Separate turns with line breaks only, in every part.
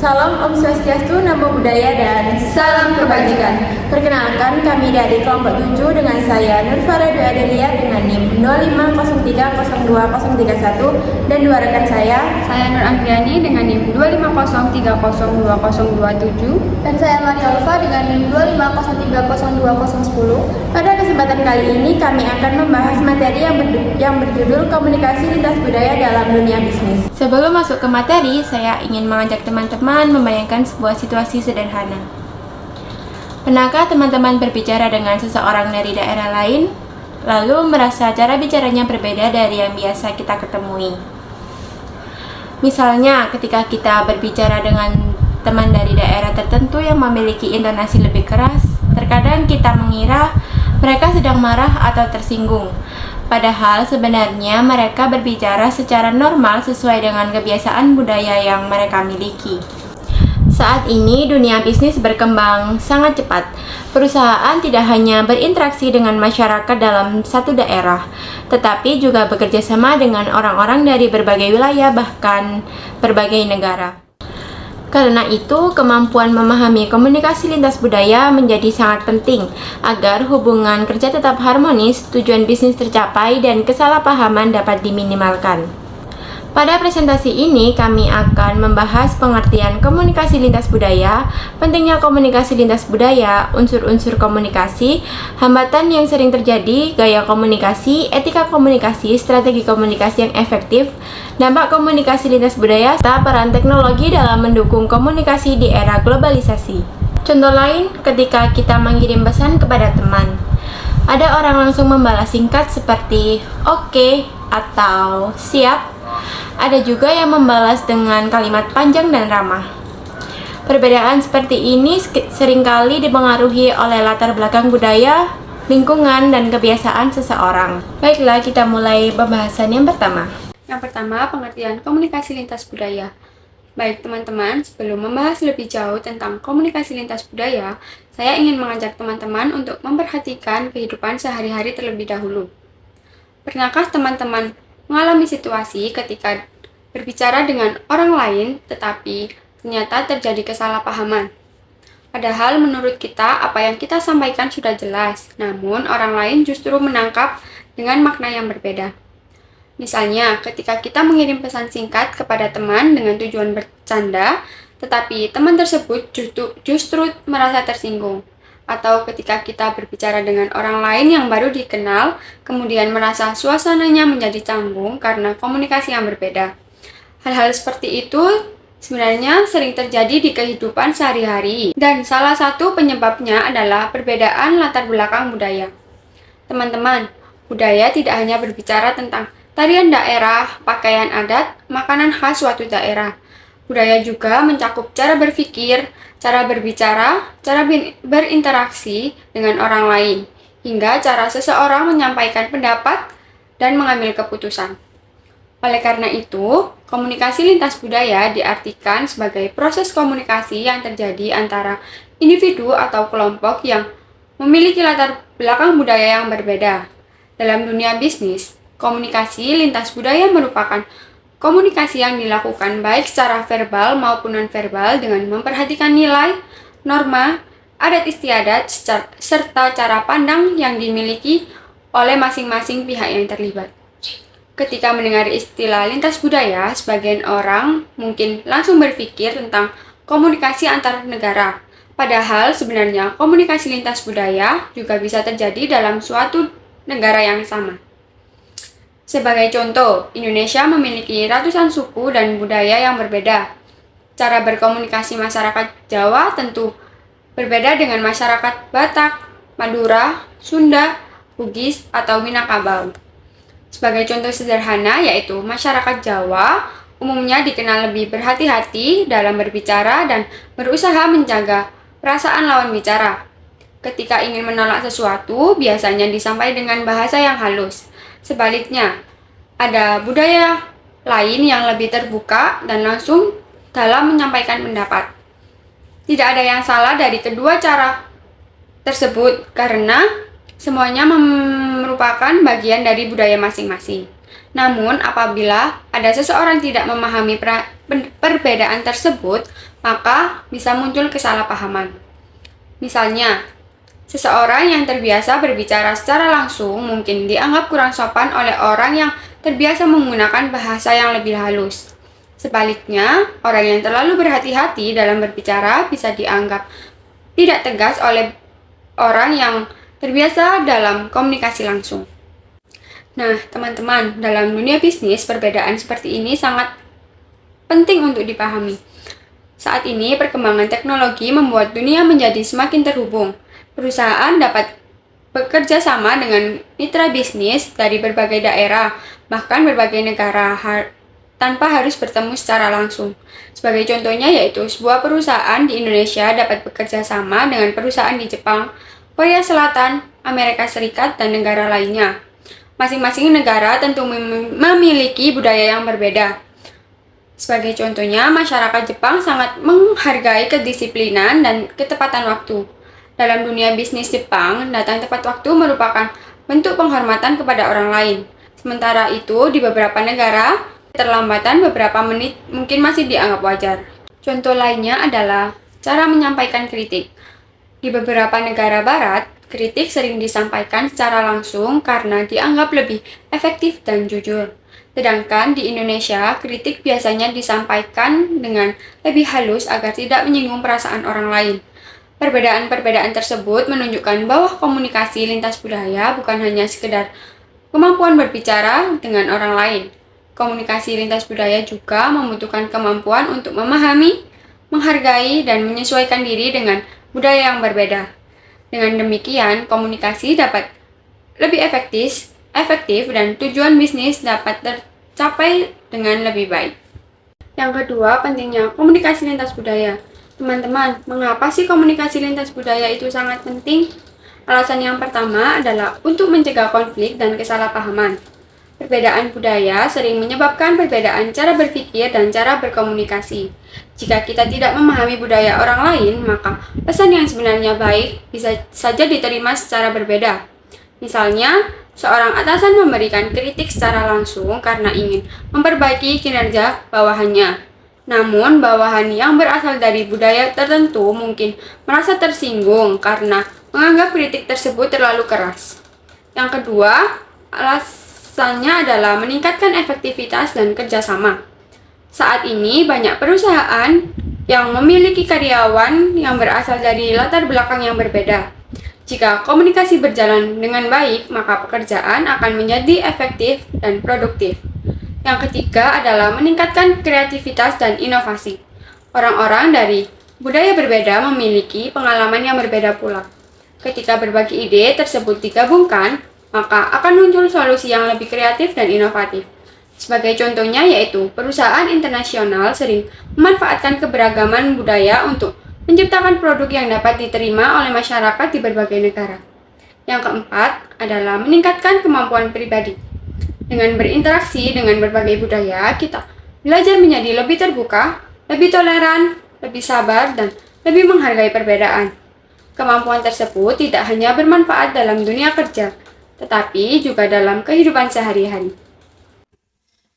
Salam Om Swastiastu, Namo Buddhaya, dan salam kebajikan. Perkenalkan, kami dari kelompok 7 dengan saya Nurfara Dwi Adelia dengan NIM 250302031 dan dua rekan saya
Nur Anggiani dengan NIM 250302027
dan saya Maria Ulfa dengan NIM 250302010.
Pada kesempatan kali ini kami akan membahas materi yang berjudul Komunikasi Lintas Budaya dalam Dunia Bisnis. Sebelum masuk ke materi, saya ingin mengajak teman-teman membayangkan sebuah situasi sederhana. Pernahkah teman-teman berbicara dengan seseorang dari daerah lain, lalu merasa cara bicaranya berbeda dari yang biasa kita ketemui? Misalnya, ketika kita berbicara dengan teman dari daerah tertentu yang memiliki intonasi lebih keras, terkadang kita mengira mereka sedang marah atau tersinggung. Padahal sebenarnya mereka berbicara secara normal sesuai dengan kebiasaan budaya yang mereka miliki. Saat ini dunia bisnis berkembang sangat cepat. Perusahaan tidak hanya berinteraksi dengan masyarakat dalam satu daerah, tetapi juga bekerja sama dengan orang-orang dari berbagai wilayah, bahkan berbagai negara. Karena itu, kemampuan memahami komunikasi lintas budaya menjadi sangat penting agar hubungan kerja tetap harmonis, tujuan bisnis tercapai, dan kesalahpahaman dapat diminimalkan. Pada presentasi ini, kami akan membahas pengertian komunikasi lintas budaya, pentingnya komunikasi lintas budaya, unsur-unsur komunikasi, hambatan yang sering terjadi, gaya komunikasi, etika komunikasi, strategi komunikasi yang efektif, dampak komunikasi lintas budaya, serta peran teknologi dalam mendukung komunikasi di era globalisasi. Contoh lain, ketika kita mengirim pesan kepada teman, ada orang langsung membalas singkat seperti "oke" atau "siap". Ada juga yang membalas dengan kalimat panjang dan ramah. Perbedaan seperti ini seringkali dipengaruhi oleh latar belakang budaya, lingkungan, dan kebiasaan seseorang. Baiklah, kita mulai pembahasan yang pertama.
Yang pertama, pengertian komunikasi lintas budaya. Baik teman-teman, sebelum membahas lebih jauh tentang komunikasi lintas budaya, saya ingin mengajak teman-teman untuk memperhatikan kehidupan sehari-hari terlebih dahulu. Pernahkah teman-teman mengalami situasi ketika berbicara dengan orang lain, tetapi ternyata terjadi kesalahpahaman? Padahal menurut kita, apa yang kita sampaikan sudah jelas, namun orang lain justru menangkap dengan makna yang berbeda. Misalnya, ketika kita mengirim pesan singkat kepada teman dengan tujuan bercanda, tetapi teman tersebut justru merasa tersinggung. Atau ketika kita berbicara dengan orang lain yang baru dikenal, kemudian merasa suasananya menjadi canggung karena komunikasi yang berbeda. Hal-hal seperti itu sebenarnya sering terjadi di kehidupan sehari-hari, dan salah satu penyebabnya adalah perbedaan latar belakang budaya. Teman-teman, budaya tidak hanya berbicara tentang tarian daerah, pakaian adat, makanan khas suatu daerah. Budaya juga mencakup cara berpikir, cara berbicara, cara berinteraksi dengan orang lain, hingga cara seseorang menyampaikan pendapat dan mengambil keputusan. Oleh karena itu, komunikasi lintas budaya diartikan sebagai proses komunikasi yang terjadi antara individu atau kelompok yang memiliki latar belakang budaya yang berbeda. Dalam dunia bisnis, komunikasi lintas budaya merupakan komunikasi yang dilakukan baik secara verbal maupun non-verbal dengan memperhatikan nilai, norma, adat istiadat, serta cara pandang yang dimiliki oleh masing-masing pihak yang terlibat. Ketika mendengar istilah lintas budaya, sebagian orang mungkin langsung berpikir tentang komunikasi antar negara. Padahal sebenarnya komunikasi lintas budaya juga bisa terjadi dalam suatu negara yang sama. Sebagai contoh, Indonesia memiliki ratusan suku dan budaya yang berbeda. Cara berkomunikasi masyarakat Jawa tentu berbeda dengan masyarakat Batak, Madura, Sunda, Bugis, atau Minangkabau. Sebagai contoh sederhana, yaitu masyarakat Jawa umumnya dikenal lebih berhati-hati dalam berbicara dan berusaha menjaga perasaan lawan bicara. Ketika ingin menolak sesuatu, biasanya disampaikan dengan bahasa yang halus. Sebaliknya, ada budaya lain yang lebih terbuka dan langsung dalam menyampaikan pendapat. Tidak ada yang salah dari kedua cara tersebut karena semuanya merupakan bagian dari budaya masing-masing. Namun, apabila ada seseorang tidak memahami perbedaan tersebut, maka bisa muncul kesalahpahaman. Misalnya, seseorang yang terbiasa berbicara secara langsung mungkin dianggap kurang sopan oleh orang yang terbiasa menggunakan bahasa yang lebih halus. Sebaliknya, orang yang terlalu berhati-hati dalam berbicara bisa dianggap tidak tegas oleh orang yang terbiasa dalam komunikasi langsung. Nah, teman-teman, dalam dunia bisnis, perbedaan seperti ini sangat penting untuk dipahami. Saat ini, perkembangan teknologi membuat dunia menjadi semakin terhubung. Perusahaan dapat bekerja sama dengan mitra bisnis dari berbagai daerah, bahkan berbagai negara, tanpa harus bertemu secara langsung. Sebagai contohnya yaitu sebuah perusahaan di Indonesia dapat bekerja sama dengan perusahaan di Jepang, Korea Selatan, Amerika Serikat, dan negara lainnya. Masing-masing negara tentu memiliki budaya yang berbeda. Sebagai contohnya, masyarakat Jepang sangat menghargai kedisiplinan dan ketepatan waktu. Dalam dunia bisnis Jepang, datang tepat waktu merupakan bentuk penghormatan kepada orang lain. Sementara itu, di beberapa negara, keterlambatan beberapa menit mungkin masih dianggap wajar. Contoh lainnya adalah cara menyampaikan kritik. Di beberapa negara barat, kritik sering disampaikan secara langsung karena dianggap lebih efektif dan jujur. Sedangkan di Indonesia, kritik biasanya disampaikan dengan lebih halus agar tidak menyinggung perasaan orang lain. Perbedaan-perbedaan tersebut menunjukkan bahwa komunikasi lintas budaya bukan hanya sekedar kemampuan berbicara dengan orang lain. Komunikasi lintas budaya juga membutuhkan kemampuan untuk memahami, menghargai, dan menyesuaikan diri dengan budaya yang berbeda. Dengan demikian, komunikasi dapat lebih efektif dan tujuan bisnis dapat tercapai dengan lebih baik. Yang kedua, pentingnya komunikasi lintas budaya. Teman-teman, mengapa sih komunikasi lintas budaya itu sangat penting? Alasan yang pertama adalah untuk mencegah konflik dan kesalahpahaman. Perbedaan budaya sering menyebabkan perbedaan cara berpikir dan cara berkomunikasi. Jika kita tidak memahami budaya orang lain, maka pesan yang sebenarnya baik bisa saja diterima secara berbeda. Misalnya, seorang atasan memberikan kritik secara langsung karena ingin memperbaiki kinerja bawahannya. Namun, bawahan yang berasal dari budaya tertentu mungkin merasa tersinggung karena menganggap kritik tersebut terlalu keras. Yang kedua, alasannya adalah meningkatkan efektivitas dan kerjasama. Saat ini, banyak perusahaan yang memiliki karyawan yang berasal dari latar belakang yang berbeda. Jika komunikasi berjalan dengan baik, maka pekerjaan akan menjadi efektif dan produktif. Yang ketiga adalah meningkatkan kreativitas dan inovasi. Orang-orang dari budaya berbeda memiliki pengalaman yang berbeda pula. Ketika berbagi ide tersebut digabungkan, maka akan muncul solusi yang lebih kreatif dan inovatif. Sebagai contohnya yaitu perusahaan internasional sering memanfaatkan keberagaman budaya untuk menciptakan produk yang dapat diterima oleh masyarakat di berbagai negara. Yang keempat adalah meningkatkan kemampuan pribadi. Dengan berinteraksi dengan berbagai budaya, kita belajar menjadi lebih terbuka, lebih toleran, lebih sabar, dan lebih menghargai perbedaan. Kemampuan tersebut tidak hanya bermanfaat dalam dunia kerja, tetapi juga dalam kehidupan sehari-hari.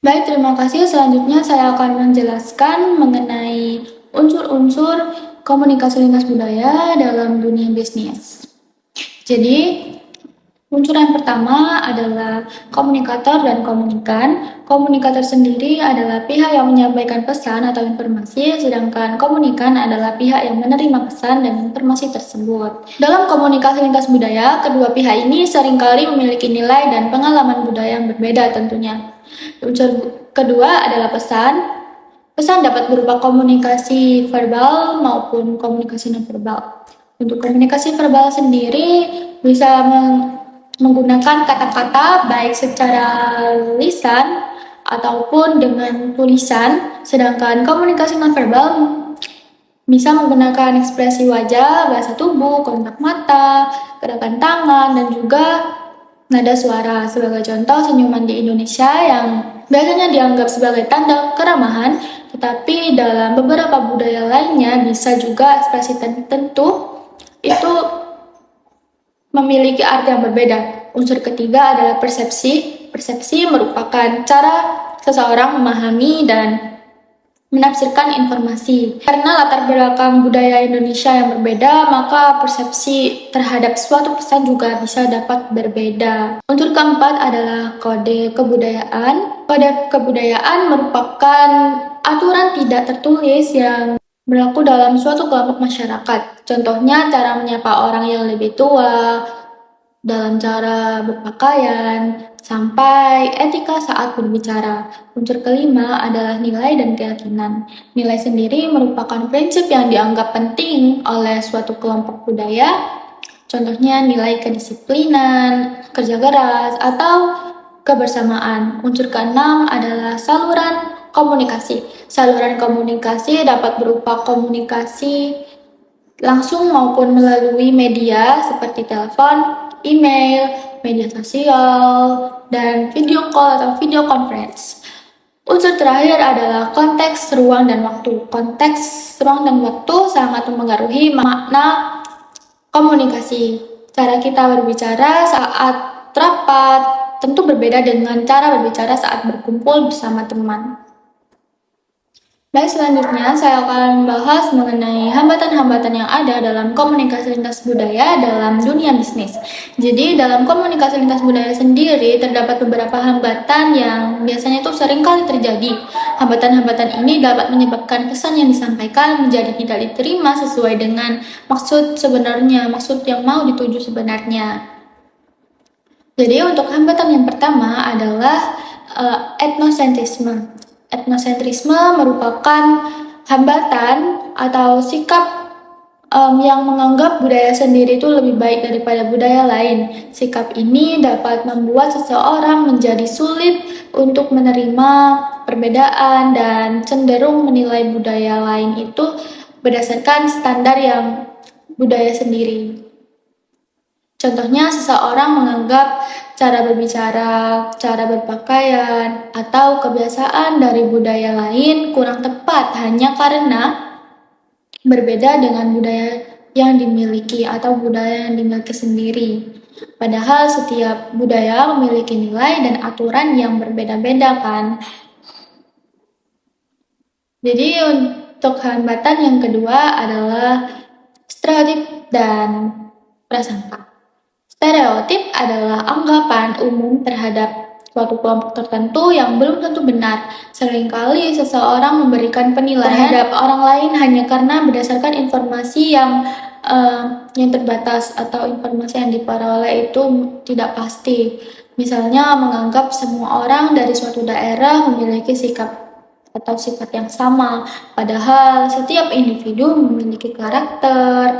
Baik, terima kasih. Selanjutnya saya akan menjelaskan mengenai unsur-unsur komunikasi lintas budaya dalam dunia bisnis. Jadi, unsur yang pertama adalah komunikator dan komunikan. Komunikator sendiri adalah pihak yang menyampaikan pesan atau informasi, sedangkan komunikan adalah pihak yang menerima pesan dan informasi tersebut. Dalam komunikasi lintas budaya, kedua pihak ini seringkali memiliki nilai dan pengalaman budaya yang berbeda tentunya. Unsur kedua adalah pesan. Pesan dapat berupa komunikasi verbal maupun komunikasi nonverbal. Untuk komunikasi verbal sendiri bisa menggunakan kata-kata baik secara lisan ataupun dengan tulisan, sedangkan komunikasi nonverbal bisa menggunakan ekspresi wajah, bahasa tubuh, kontak mata, gerakan tangan, dan juga nada suara. Sebagai contoh, senyuman di Indonesia yang biasanya dianggap sebagai tanda keramahan, tetapi dalam beberapa budaya lainnya bisa juga ekspresi tertentu itu memiliki arti yang berbeda. Unsur ketiga adalah persepsi. Persepsi merupakan cara seseorang memahami dan menafsirkan informasi. Karena latar belakang budaya Indonesia yang berbeda, maka persepsi terhadap suatu pesan juga bisa dapat berbeda. Unsur keempat adalah kode kebudayaan. Kode kebudayaan merupakan aturan tidak tertulis yang berlaku dalam suatu kelompok masyarakat. Contohnya cara menyapa orang yang lebih tua, dalam cara berpakaian, sampai etika saat berbicara. Unsur kelima adalah nilai dan keyakinan. Nilai sendiri merupakan prinsip yang dianggap penting oleh suatu kelompok budaya. Contohnya nilai kedisiplinan, kerja keras, atau kebersamaan. Unsur keenam adalah saluran komunikasi. Saluran komunikasi dapat berupa komunikasi langsung maupun melalui media seperti telepon, email, media sosial, dan video call atau video conference. Unsur terakhir adalah konteks, ruang, dan waktu. Konteks, ruang, dan waktu sangat mempengaruhi makna komunikasi. Cara kita berbicara saat rapat tentu berbeda dengan cara berbicara saat berkumpul bersama teman. Baik, selanjutnya saya akan membahas mengenai hambatan-hambatan yang ada dalam komunikasi lintas budaya dalam dunia bisnis. Jadi, dalam komunikasi lintas budaya sendiri terdapat beberapa hambatan yang biasanya itu sering kali terjadi. Hambatan-hambatan ini dapat menyebabkan pesan yang disampaikan menjadi tidak diterima sesuai dengan maksud sebenarnya, maksud yang mau dituju sebenarnya. Jadi, untuk hambatan yang pertama adalah etnosentrisme. Etnosentrisme merupakan hambatan atau sikap yang menganggap budaya sendiri itu lebih baik daripada budaya lain. Sikap ini dapat membuat seseorang menjadi sulit untuk menerima perbedaan dan cenderung menilai budaya lain itu berdasarkan standar yang budaya sendiri. Contohnya, seseorang menganggap cara berbicara, cara berpakaian, atau kebiasaan dari budaya lain kurang tepat hanya karena berbeda dengan budaya yang dimiliki atau budaya yang dimiliki sendiri. Padahal setiap budaya memiliki nilai dan aturan yang berbeda-beda kan. Jadi untuk hambatan yang kedua adalah stereotip dan prasangka. Stereotip adalah anggapan umum terhadap suatu kelompok tertentu yang belum tentu benar. Seringkali seseorang memberikan penilaian terhadap orang lain hanya karena berdasarkan informasi yang terbatas atau informasi yang diperoleh itu tidak pasti. Misalnya menganggap semua orang dari suatu daerah memiliki sikap atau sifat yang sama, padahal setiap individu memiliki karakter,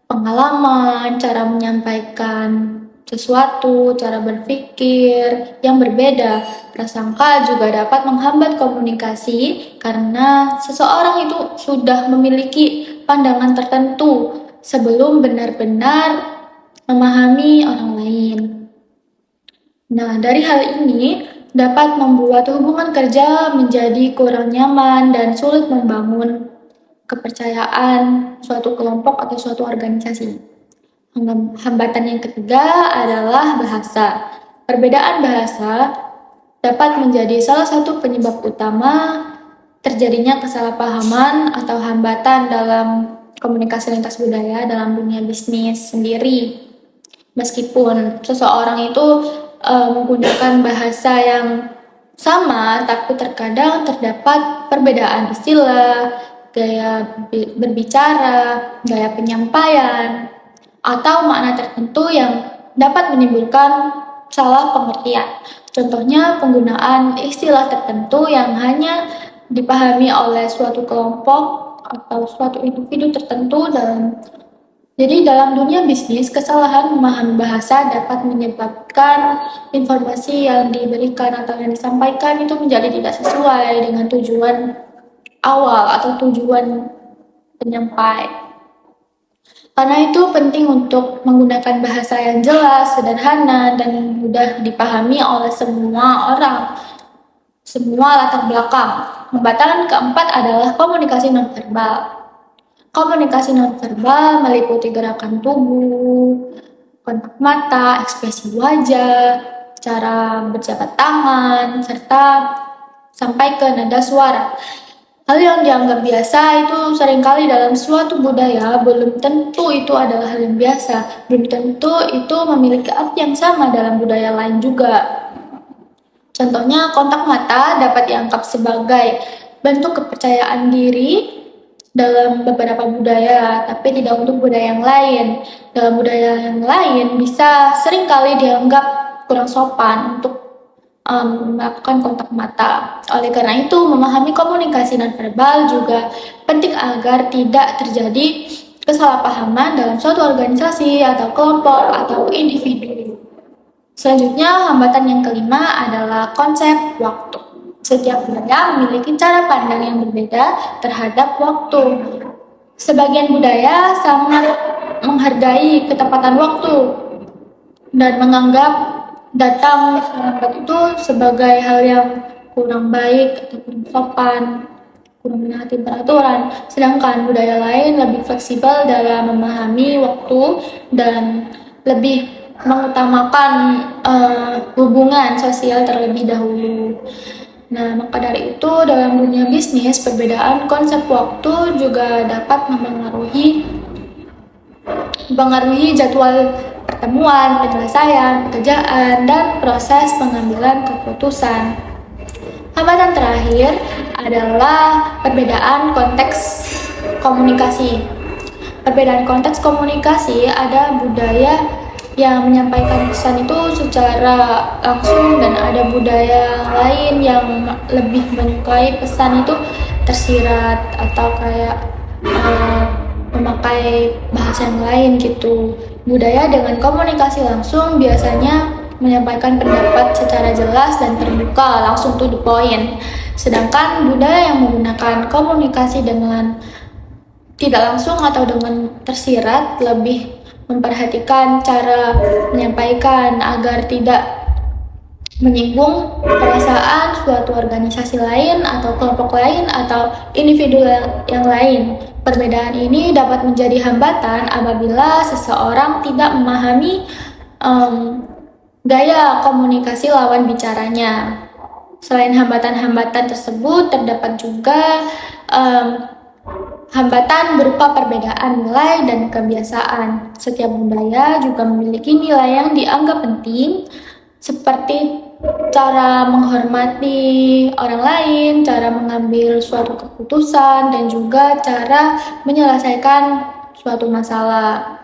pengalaman, cara menyampaikan sesuatu, cara berpikir yang berbeda. Prasangka juga dapat menghambat komunikasi karena seseorang itu sudah memiliki pandangan tertentu sebelum benar-benar memahami orang lain. Nah, dari hal ini dapat membuat hubungan kerja menjadi kurang nyaman dan sulit membangun kepercayaan suatu kelompok atau suatu organisasi. Hambatan yang ketiga adalah bahasa. Perbedaan bahasa dapat menjadi salah satu penyebab utama terjadinya kesalahpahaman atau hambatan dalam komunikasi lintas budaya dalam dunia bisnis sendiri. Meskipun seseorang itu menggunakan bahasa yang sama, tapi terkadang terdapat perbedaan istilah, gaya berbicara, gaya penyampaian, atau makna tertentu yang dapat menimbulkan salah pengertian. Contohnya penggunaan istilah tertentu yang hanya dipahami oleh suatu kelompok atau suatu individu tertentu dalam dunia bisnis, kesalahan memahami bahasa dapat menyebabkan informasi yang diberikan atau yang disampaikan itu menjadi tidak sesuai dengan tujuan awal atau tujuan penyampai. Karena itu penting untuk menggunakan bahasa yang jelas, sederhana, dan mudah dipahami oleh semua orang, semua latar belakang. Hambatan keempat adalah komunikasi nonverbal. Komunikasi nonverbal meliputi gerakan tubuh, kontak mata, ekspresi wajah, cara berjabat tangan, serta sampai ke nada suara. Hal yang dianggap biasa itu seringkali dalam suatu budaya belum tentu itu adalah hal yang biasa, belum tentu itu memiliki arti yang sama dalam budaya lain juga. Contohnya, kontak mata dapat dianggap sebagai bentuk kepercayaan diri dalam beberapa budaya, tapi tidak untuk budaya yang lain. Dalam budaya yang lain bisa seringkali dianggap kurang sopan untuk melakukan kontak mata. Oleh karena itu, memahami komunikasi nonverbal juga penting agar tidak terjadi kesalahpahaman dalam suatu organisasi atau kelompok atau individu. Selanjutnya, hambatan yang kelima adalah konsep waktu. Setiap budaya memiliki cara pandang yang berbeda terhadap waktu. Sebagian budaya sangat menghargai ketepatan waktu dan menganggap datang terlambat itu sebagai hal yang kurang baik atau kurang sopan, kurang menaati peraturan. Sedangkan budaya lain lebih fleksibel dalam memahami waktu dan lebih mengutamakan hubungan sosial terlebih dahulu. Nah, maka dari itu dalam dunia bisnis, perbedaan konsep waktu juga dapat mempengaruhi jadwal pertemuan, penyelesaian, pekerjaan, dan proses pengambilan keputusan. Hambatan terakhir adalah perbedaan konteks komunikasi. Perbedaan konteks komunikasi ada budaya yang menyampaikan pesan itu secara langsung dan ada budaya lain yang lebih menyukai pesan itu tersirat atau kayak memakai bahasa yang lain gitu. Budaya dengan komunikasi langsung biasanya menyampaikan pendapat secara jelas dan terbuka, langsung to the point. Sedangkan budaya yang menggunakan komunikasi dengan tidak langsung atau dengan tersirat lebih memperhatikan cara menyampaikan agar tidak menyinggung perasaan suatu organisasi lain atau kelompok lain atau individu yang lain. Perbedaan ini dapat menjadi hambatan apabila seseorang tidak memahami gaya komunikasi lawan bicaranya. Selain hambatan-hambatan tersebut, terdapat juga hambatan berupa perbedaan nilai dan kebiasaan. Setiap budaya juga memiliki nilai yang dianggap penting, seperti cara menghormati orang lain, cara mengambil suatu keputusan, dan juga cara menyelesaikan suatu masalah.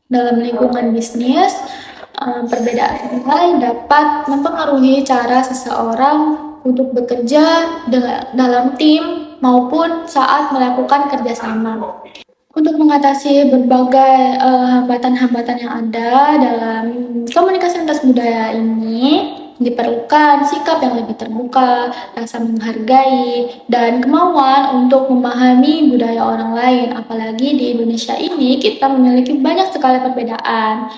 Dalam lingkungan bisnis, perbedaan nilai dapat mempengaruhi cara seseorang untuk bekerja dalam tim maupun saat melakukan kerjasama. Untuk mengatasi berbagai hambatan-hambatan yang ada dalam komunikasi lintas budaya ini, diperlukan sikap yang lebih terbuka, rasa menghargai, dan kemauan untuk memahami budaya orang lain. Apalagi di Indonesia ini kita memiliki banyak sekali perbedaan.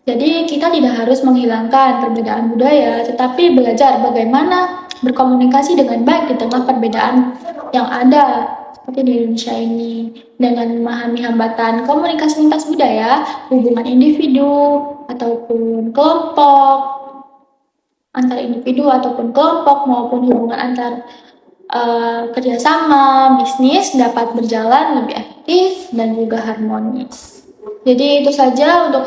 Jadi kita tidak harus menghilangkan perbedaan budaya, tetapi belajar bagaimana berkomunikasi dengan baik di tengah perbedaan yang ada seperti di Indonesia ini. Dengan memahami hambatan komunikasi lintas budaya, hubungan individu ataupun kelompok, antar individu ataupun kelompok maupun hubungan antar kerjasama bisnis dapat berjalan lebih efektif dan juga harmonis. Jadi itu saja untuk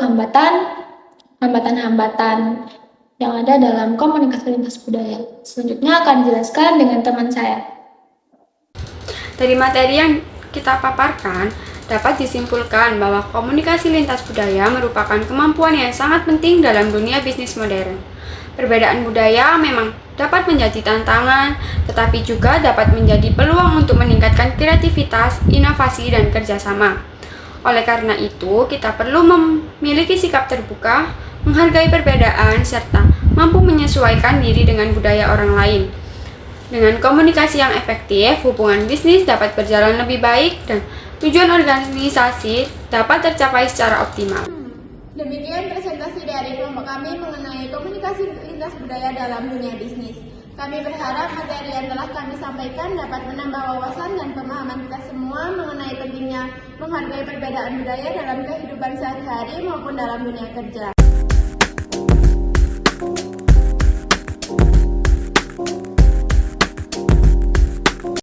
hambatan-hambatan yang ada dalam komunikasi lintas budaya. Selanjutnya akan dijelaskan dengan teman saya.
Dari materi yang kita paparkan, dapat disimpulkan bahwa komunikasi lintas budaya merupakan kemampuan yang sangat penting dalam dunia bisnis modern. Perbedaan budaya memang dapat menjadi tantangan, tetapi juga dapat menjadi peluang untuk meningkatkan kreativitas, inovasi, dan kerjasama. Oleh karena itu, kita perlu memiliki sikap terbuka, menghargai perbedaan, serta mampu menyesuaikan diri dengan budaya orang lain. Dengan komunikasi yang efektif, hubungan bisnis dapat berjalan lebih baik dan tujuan organisasi dapat tercapai secara optimal.
Demikian presentasi dari kelompok kami mengenai komunikasi lintas budaya dalam dunia bisnis. Kami berharap materi yang telah kami sampaikan dapat menambah wawasan dan pemahaman kita semua mengenai pentingnya menghargai perbedaan budaya dalam kehidupan sehari-hari maupun dalam dunia kerja.